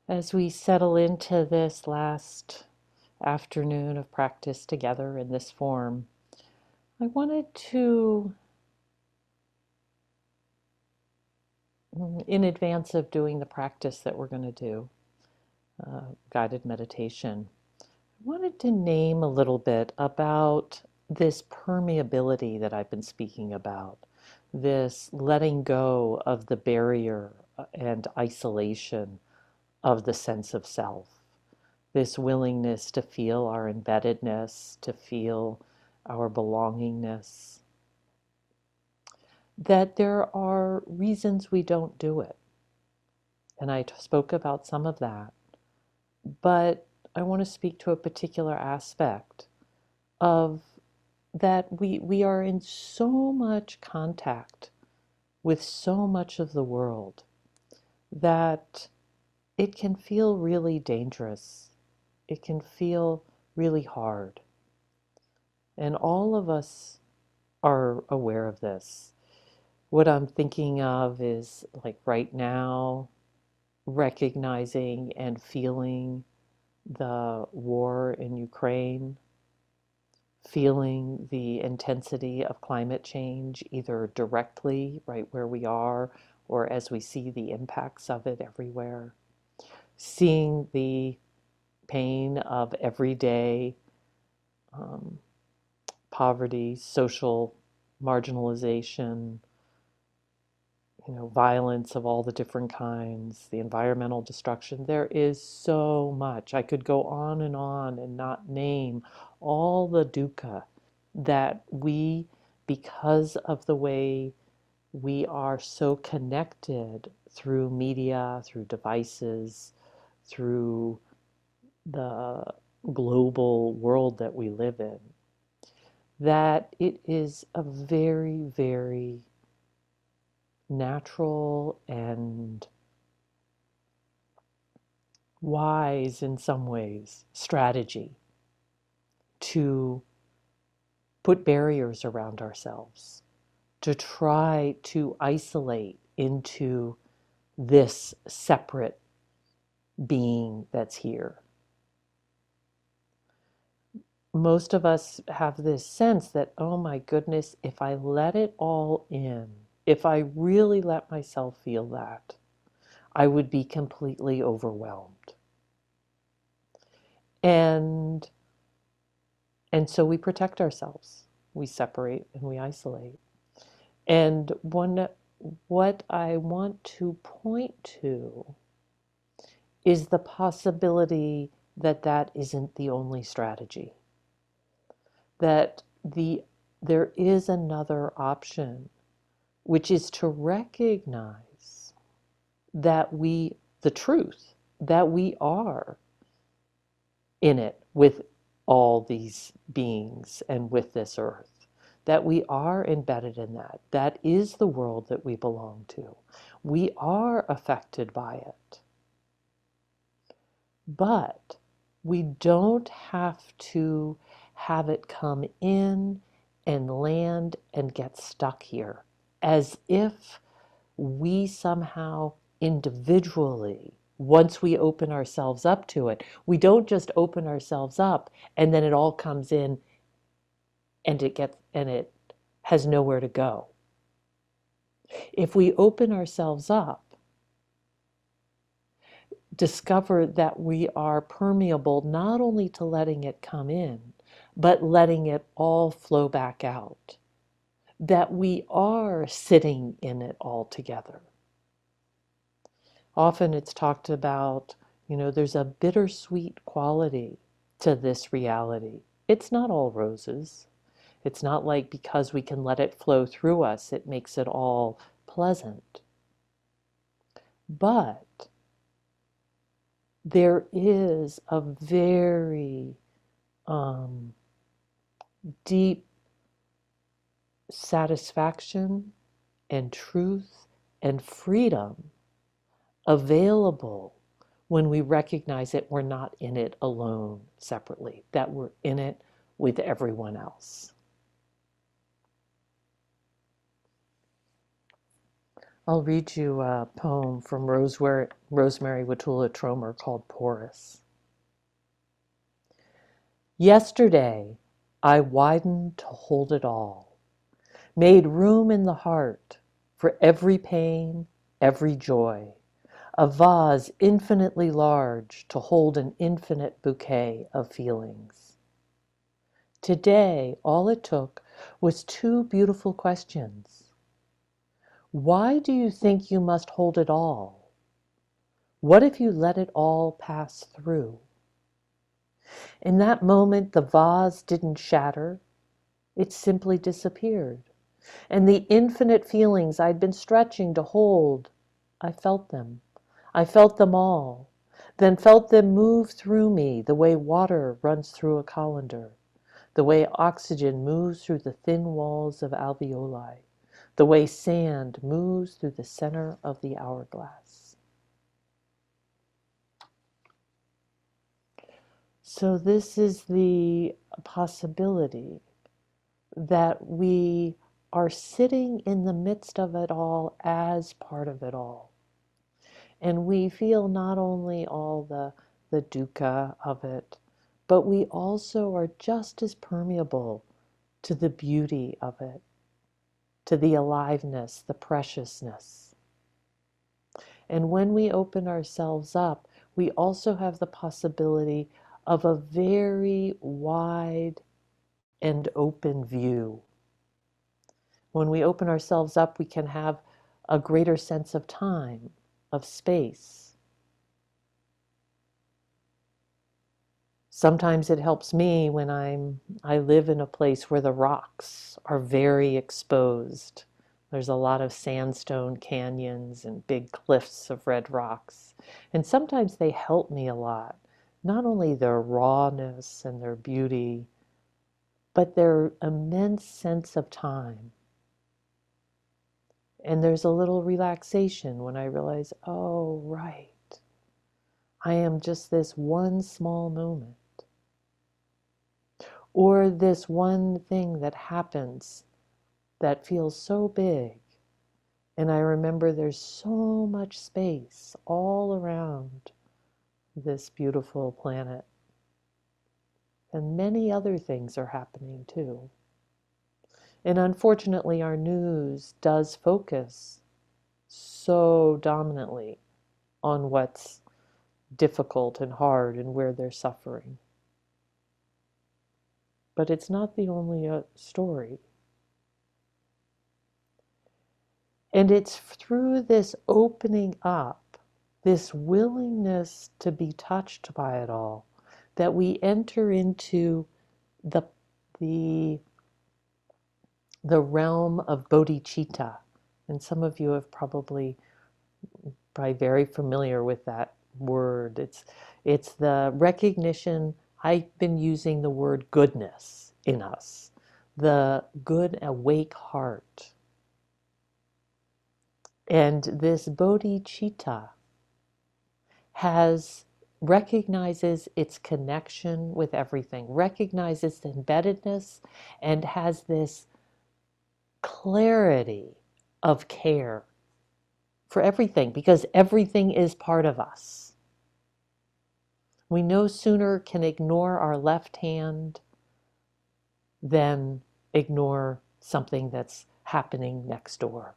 As we settle into this last afternoon of practice together in this form, I wanted to, in advance of doing the practice that we're going to do, guided meditation, I wanted to name a little bit about this permeability that I've been speaking about, this letting go of the barrier and isolation of the sense of self, this willingness to feel our embeddedness, to feel our belongingness, that there are reasons we don't do it. And I spoke about some of that, but I want to speak to a particular aspect of that we are in so much contact with so much of the world that it can feel really dangerous. It can feel really hard. And all of us are aware of this. What I'm thinking of is like right now, recognizing and feeling the war in Ukraine, feeling the intensity of climate change, either directly, right where we are, or as we see the impacts of it everywhere, seeing the pain of everyday um, poverty, social marginalization, violence of all the different kinds, the environmental destruction. There is so much. I could go on and not name all the dukkha that we, because of the way we are so connected through media, through devices, through the global world that we live in, that it is a very, very natural and wise, in some ways, strategy to put barriers around ourselves, to try to isolate into this separate being that's here. Most of us have this sense that, oh my goodness, if I let it all in, if I really let myself feel that, I would be completely overwhelmed. And and so we protect ourselves. We separate and we isolate. And what I want to point to is the possibility that that isn't the only strategy. That there is another option, which is to recognize that the truth, that we are in it with all these beings and with this earth, that we are embedded in that. That is the world that we belong to. We are affected by it. But we don't have to have it come in and land and get stuck here as if we somehow individually, once we open ourselves up to it, we don't just open ourselves up and then it all comes in and it has nowhere to go. If we open ourselves up, discover that we are permeable not only to letting it come in, but letting it all flow back out, that we are sitting in it all together. Often it's talked about, there's a bittersweet quality to this reality. It's not all roses. It's not like because we can let it flow through us, it makes it all pleasant. But there is a very deep satisfaction and truth and freedom available when we recognize that we're not in it alone separately, that we're in it with everyone else. I'll read you a poem from Rosemary Watula Tromer called Porous. Yesterday, I widened to hold it all, made room in the heart for every pain, every joy, a vase infinitely large to hold an infinite bouquet of feelings. Today, all it took was two beautiful questions. Why do you think you must hold it all? What if you let it all pass through? In that moment, the vase didn't shatter, it simply disappeared. And the infinite feelings I'd been stretching to hold, I felt them. I felt them all, then felt them move through me the way water runs through a colander, the way oxygen moves through the thin walls of alveoli, the way sand moves through the center of the hourglass. So this is the possibility that we are sitting in the midst of it all as part of it all. And we feel not only all the dukkha of it, but we also are just as permeable to the beauty of it, to the aliveness, the preciousness. And when we open ourselves up, we also have the possibility of a very wide and open view. When we open ourselves up, we can have a greater sense of time, of space. Sometimes it helps me when I live in a place where the rocks are very exposed. There's a lot of sandstone canyons and big cliffs of red rocks. And sometimes they help me a lot. Not only their rawness and their beauty, but their immense sense of time. And there's a little relaxation when I realize, oh, right, I am just this one small moment. Or this one thing that happens that feels so big. And I remember there's so much space all around this beautiful planet. And many other things are happening too. And unfortunately, our news does focus so dominantly on what's difficult and hard and where they're suffering. But it's not the only story. And it's through this opening up, this willingness to be touched by it all, that we enter into the, the, the realm of bodhicitta. And some of you have probably very familiar with that word. It's the recognition. I've been using the word goodness in us, the good awake heart. And this bodhicitta recognizes its connection with everything, recognizes the embeddedness, and has this clarity of care for everything, because everything is part of us. We no sooner can ignore our left hand than ignore something that's happening next door.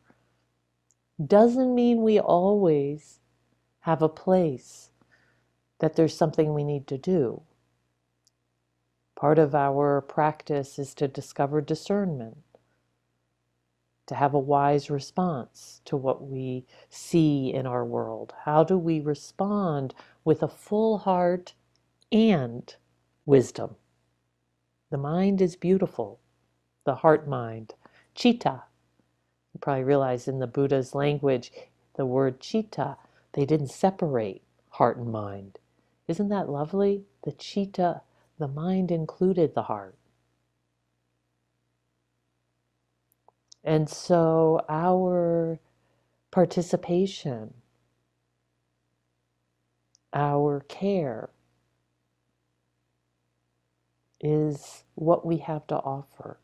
Doesn't mean we always have a place that there's something we need to do. Part of our practice is to discover discernment, to have a wise response to what we see in our world. How do we respond with a full heart and wisdom? The mind is beautiful, the heart mind. Citta. You probably realize in the Buddha's language, the word citta, they didn't separate heart and mind. Isn't that lovely? The citta, the mind included the heart. And so our participation, our care is what we have to offer.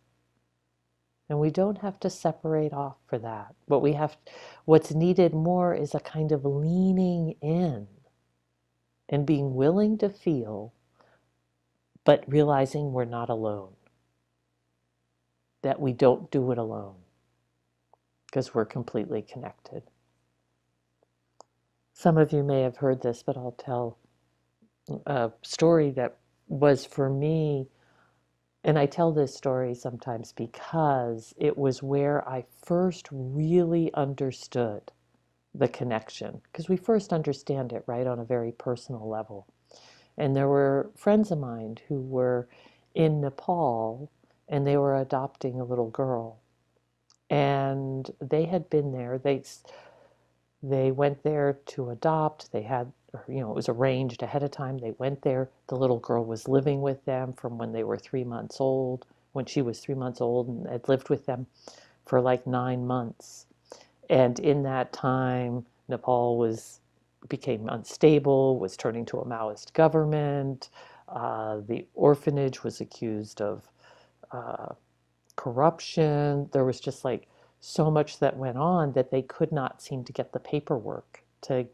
And we don't have to separate off for that. What's needed more is a kind of leaning in and being willing to feel, but realizing we're not alone, that we don't do it alone, because we're completely connected. Some of you may have heard this, but I'll tell a story that was for me. And I tell this story sometimes because it was where I first really understood the connection, because we first understand it, right, on a very personal level. And there were friends of mine who were in Nepal and they were adopting a little girl. And they had been there. They went there to adopt. They had, it was arranged ahead of time. They went there. The little girl was living with them from when they were 3 months old, when she was 3 months old, and had lived with them for like 9 months. And in that time, Nepal became unstable, was turning to a Maoist government. The orphanage was accused of corruption. There was just like so much that went on that they could not seem to get the paperwork to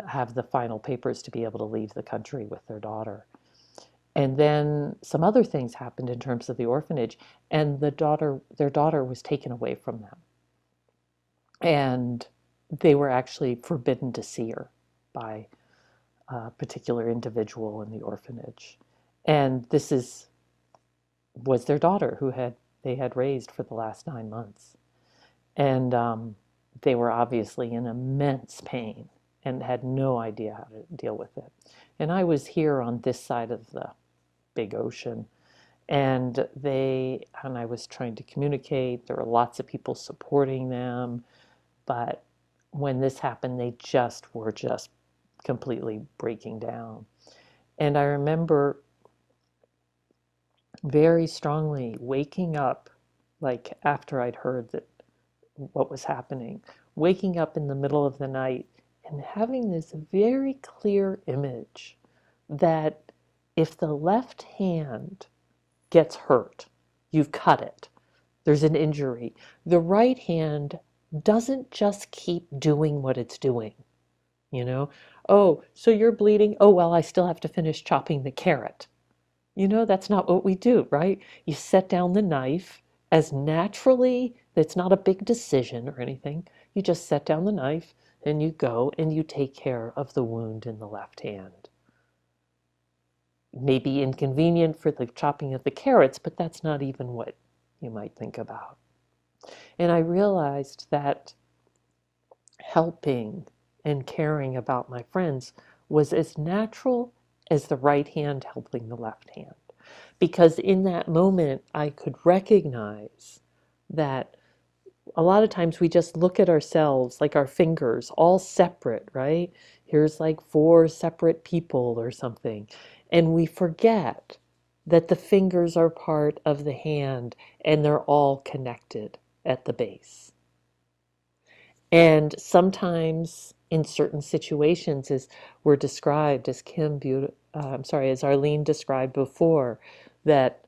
have the final papers to be able to leave the country with their daughter. And then some other things happened in terms of the orphanage, and their daughter was taken away from them. And they were actually forbidden to see her by a particular individual in the orphanage. And was their daughter who they had raised for the last 9 months. And they were obviously in immense pain and had no idea how to deal with it. And I was here on this side of the big ocean, and I was trying to communicate. There were lots of people supporting them, but when this happened, they were just completely breaking down. And I remember very strongly waking up, like after I'd heard what was happening, waking up in the middle of the night and having this very clear image that if the left hand gets hurt, you've cut it, there's an injury, the right hand doesn't just keep doing what it's doing. Oh, so you're bleeding? Oh, well, I still have to finish chopping the carrot. That's not what we do, right? You set down the knife as naturally, it's not a big decision or anything. You just set down the knife and you go and you take care of the wound in the left hand. Maybe inconvenient for the chopping of the carrots, but that's not even what you might think about. And I realized that helping and caring about my friends was as natural as the right hand helping the left hand. Because in that moment, I could recognize that a lot of times we just look at ourselves like our fingers, all separate, right? Here's like 4 separate people or something. And we forget that the fingers are part of the hand and they're all connected at the base. And sometimes in certain situations, as were described, as as Arlene described before, that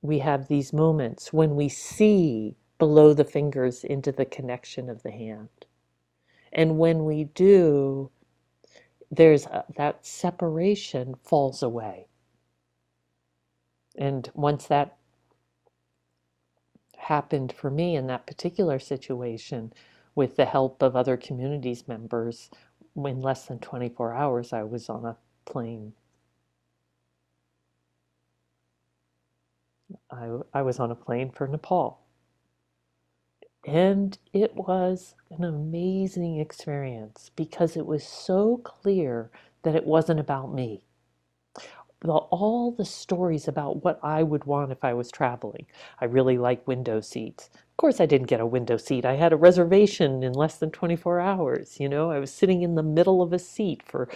we have these moments when we see below the fingers into the connection of the hand. And when we do, that separation falls away. And once that happened for me in that particular situation, with the help of other communities members, in less than 24 hours, I was on a plane. I was on a plane for Nepal. And it was an amazing experience because it was so clear that it wasn't about me. All the stories about what I would want if I was traveling. I really like window seats. Of course, I didn't get a window seat. I had a reservation in less than 24 hours. I was sitting in the middle of a seat for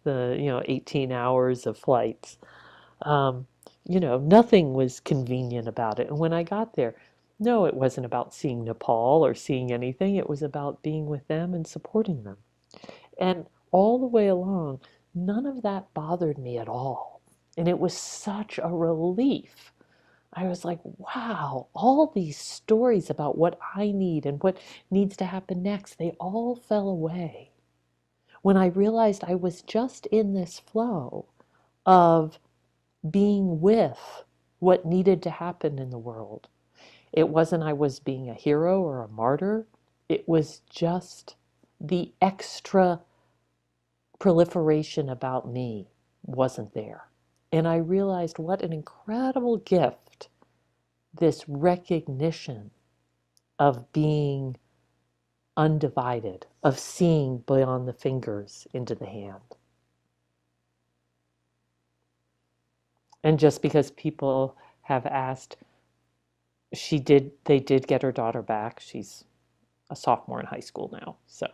the 18 hours of flights. Nothing was convenient about it. And when I got there, no, it wasn't about seeing Nepal or seeing anything. It was about being with them and supporting them. And all the way along, none of that bothered me at all. And it was such a relief. I was like, wow, all these stories about what I need and what needs to happen next, they all fell away when I realized I was just in this flow of being with what needed to happen in the world. It wasn't I was being a hero or a martyr. It was just the extra proliferation about me wasn't there. And I realized what an incredible gift this recognition of being undivided, of seeing beyond the fingers into the hand. And just because people have asked, they did get her daughter back. She's a sophomore in high school now, so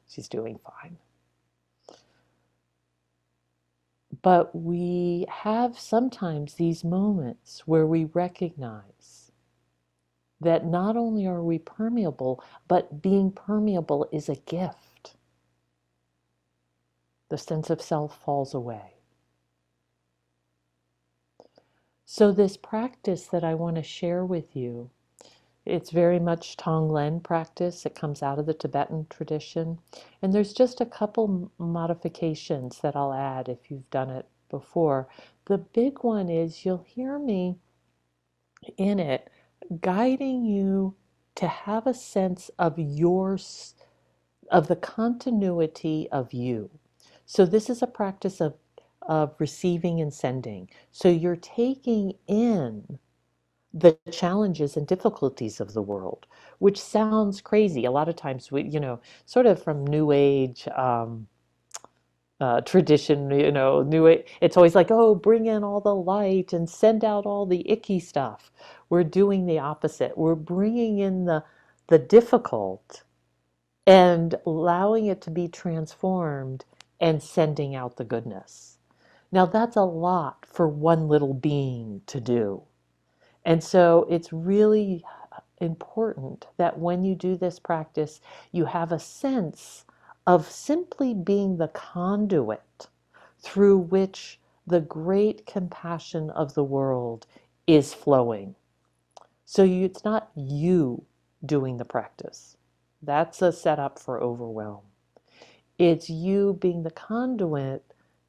she's doing fine. But we have sometimes these moments where we recognize that not only are we permeable, but being permeable is a gift. The sense of self falls away. So this practice that I want to share with you, it's very much Tonglen practice. It comes out of the Tibetan tradition. And there's just a couple modifications that I'll add if you've done it before. The big one is you'll hear me in it guiding you to have a sense of of the continuity of you. So this is a practice of receiving and sending. So you're taking in the challenges and difficulties of the world, which sounds crazy. A lot of times we, sort of from New Age tradition, New Age, it's always like, oh, bring in all the light and send out all the icky stuff. We're doing the opposite. We're bringing in the difficult and allowing it to be transformed and sending out the goodness. Now, that's a lot for one little being to do. And so it's really important that when you do this practice, you have a sense of simply being the conduit through which the great compassion of the world is flowing. So it's not you doing the practice. That's a setup for overwhelm. It's you being the conduit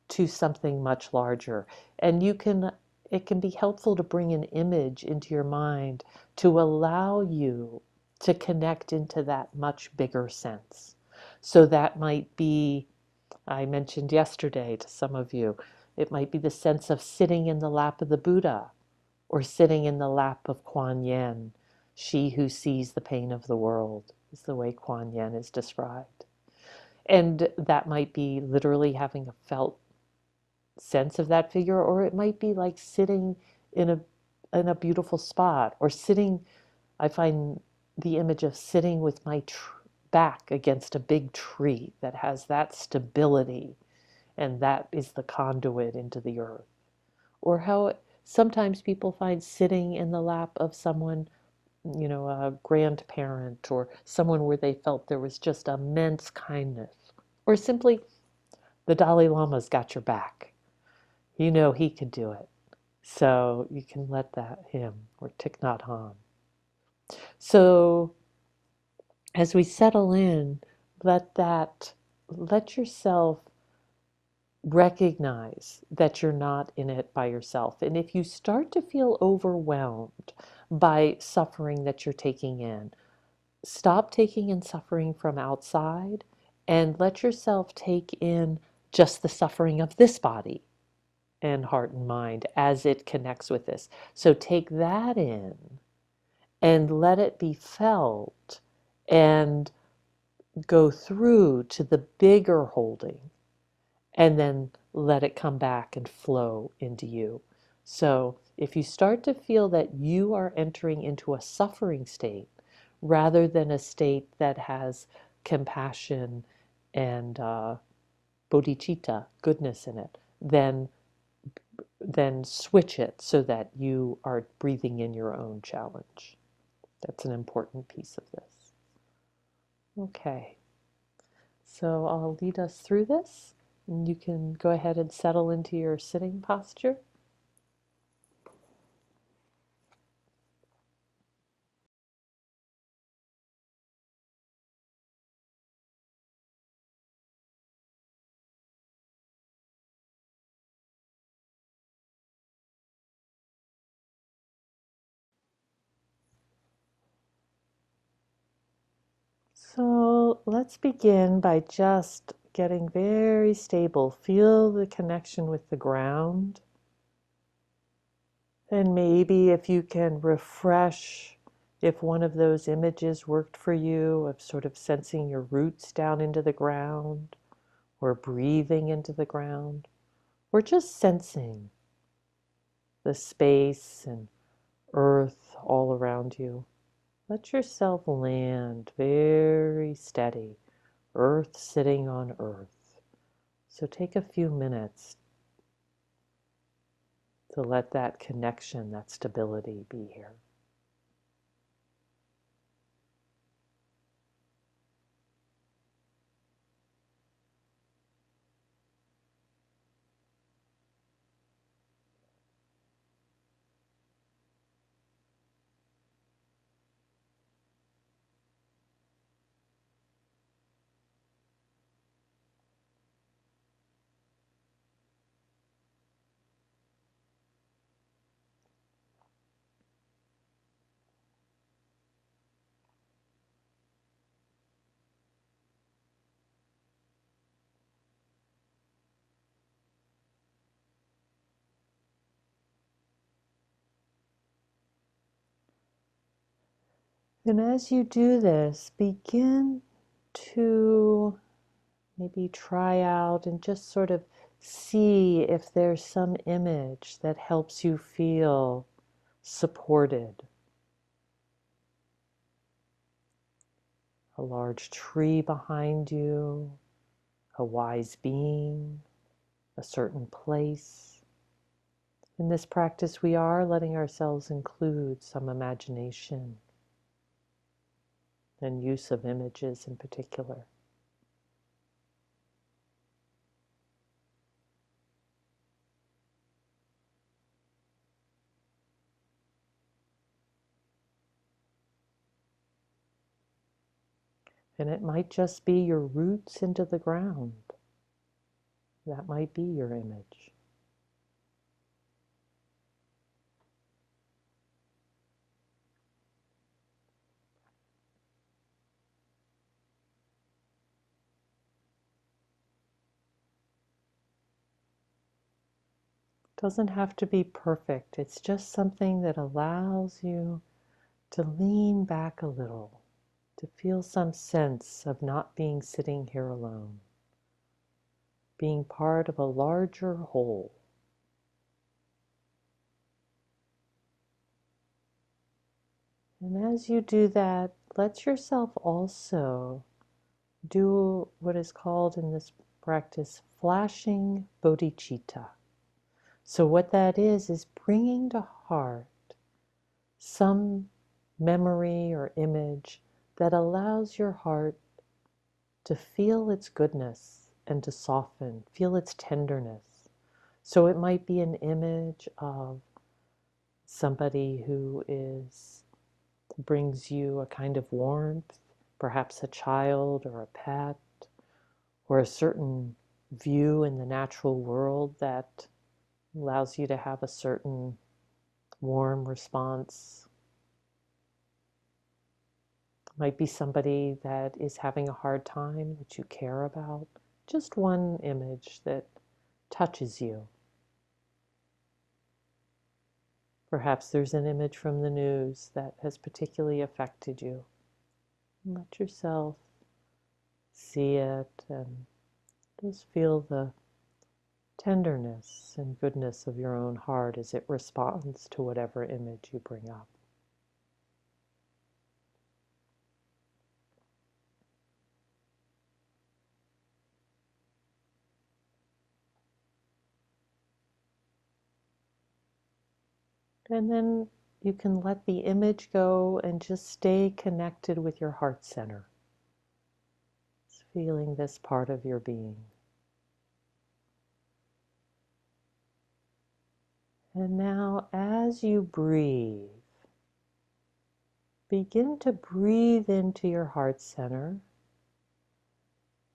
to something much larger. And it can be helpful to bring an image into your mind to allow you to connect into that much bigger sense. So that might be, I mentioned yesterday to some of you, it might be the sense of sitting in the lap of the Buddha or sitting in the lap of Kuan Yin, she who sees the pain of the world, is the way Kuan Yin is described. And that might be literally having a felt sense of that figure, or it might be like sitting in a beautiful spot, or sitting, I find the image of sitting with my back against a big tree that has that stability, and that is the conduit into the earth. Or how sometimes people find sitting in the lap of someone, a grandparent or someone where they felt there was just immense kindness, or simply the Dalai Lama's got your back. You know he could do it. So you can let him, or Thich Nhat Hanh. So as we settle in, let yourself recognize that you're not in it by yourself. And if you start to feel overwhelmed by suffering that you're taking in, stop taking in suffering from outside and let yourself take in just the suffering of this body and heart and mind as it connects with this. So take that in and let it be felt and go through to the bigger holding, and then let it come back and flow into you. So if you start to feel that you are entering into a suffering state rather than a state that has compassion and bodhicitta, goodness in it, then switch it so that you are breathing in your own challenge. That's an important piece of this. Okay, so I'll lead us through this. And you can go ahead and settle into your sitting posture. So let's begin by just getting very stable. Feel the connection with the ground. And maybe if you can refresh, if one of those images worked for you, of sort of sensing your roots down into the ground, or breathing into the ground, or just sensing the space and earth all around you. Let yourself land very steady, earth sitting on earth. So take a few minutes to let that connection, that stability be here. And as you do this, begin to maybe try out and just sort of see if there's some image that helps you feel supported. A large tree behind you, a wise being, a certain place. In this practice, we are letting ourselves include some imagination and use of images in particular. And it might just be your roots into the ground. That might be your image. It doesn't have to be perfect. It's just something that allows you to lean back a little, to feel some sense of not being sitting here alone, being part of a larger whole. And as you do that, let yourself also do what is called in this practice flashing bodhicitta. So what that is bringing to heart some memory or image that allows your heart to feel its goodness and to soften, feel its tenderness. So it might be an image of somebody who brings you a kind of warmth, perhaps a child or a pet, or a certain view in the natural world that allows you to have a certain warm response. Might be somebody that is having a hard time that you care about. Just one image that touches you. Perhaps there's an image from the news that has particularly affected you. Let yourself see it and just feel the tenderness and goodness of your own heart as it responds to whatever image you bring up. And then you can let the image go and just stay connected with your heart center. Just feeling this part of your being. And now as you breathe, begin to breathe into your heart center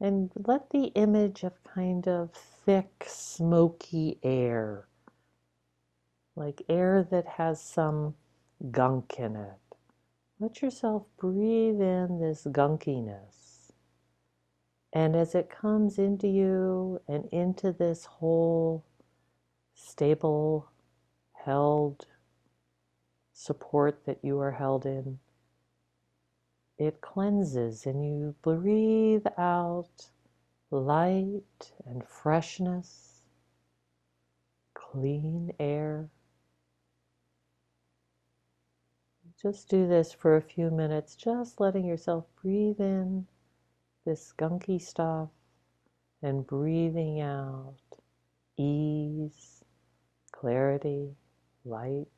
and let the image of kind of thick, smoky air, like air that has some gunk in it, Let yourself breathe in this gunkiness. And as it comes into you and into this whole stable, held support that you are held in, it cleanses and you breathe out light and freshness, clean air. Just do this for a few minutes, just letting yourself breathe in this gunky stuff and breathing out ease, clarity, light.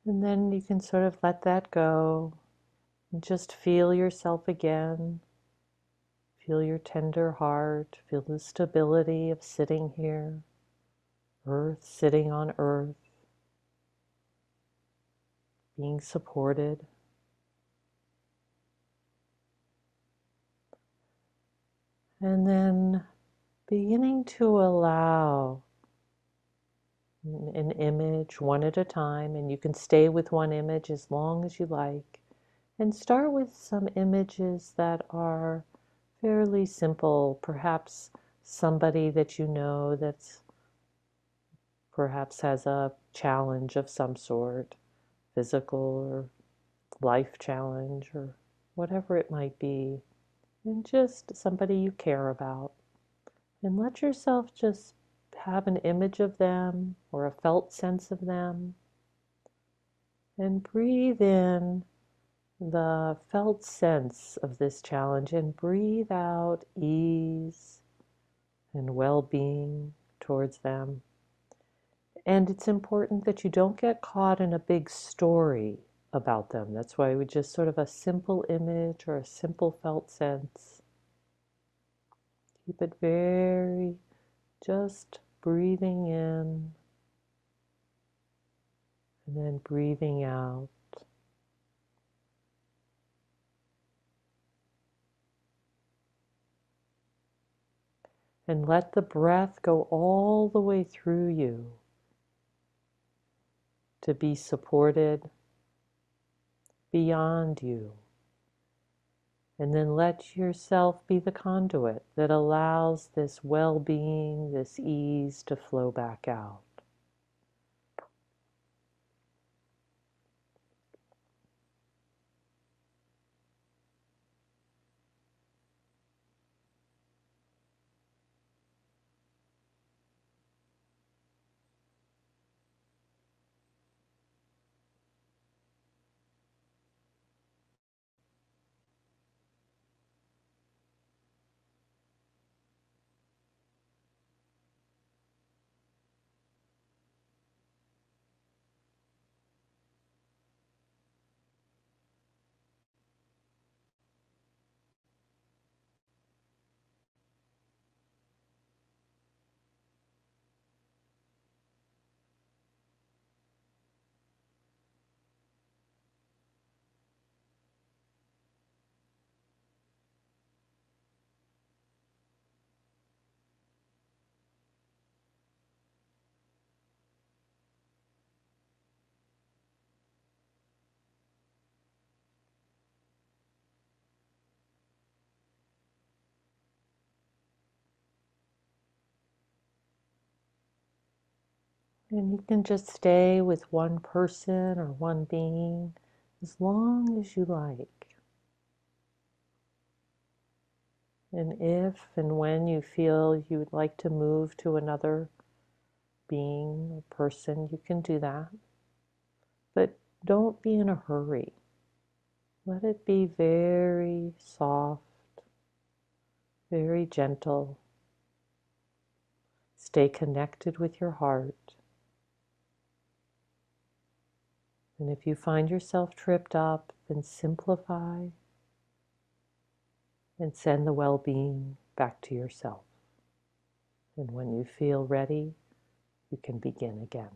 And then you can sort of let that go and just feel yourself again. Feel your tender heart. Feel the stability of sitting here, earth sitting on earth, being supported. And then beginning to allow an image one at a time, and you can stay with one image as long as you like. And start with some images that are fairly simple, perhaps somebody that you know that's perhaps has a challenge of some sort, physical or life challenge or whatever it might be, and just somebody you care about. And let yourself just have an image of them or a felt sense of them, and breathe in the felt sense of this challenge and breathe out ease and well-being towards them. And it's important that you don't get caught in a big story about them. That's why we just sort of a simple image or a simple felt sense. Keep it very just breathing in and then breathing out. And let the breath go all the way through you to be supported beyond you. And then let yourself be the conduit that allows this well-being, this ease to flow back out. And you can just stay with one person or one being as long as you like. And if and when you feel you would like to move to another being or person, you can do that. But don't be in a hurry. Let it be very soft, very gentle. Stay connected with your heart. And if you find yourself tripped up, then simplify and send the well-being back to yourself. And when you feel ready, you can begin again.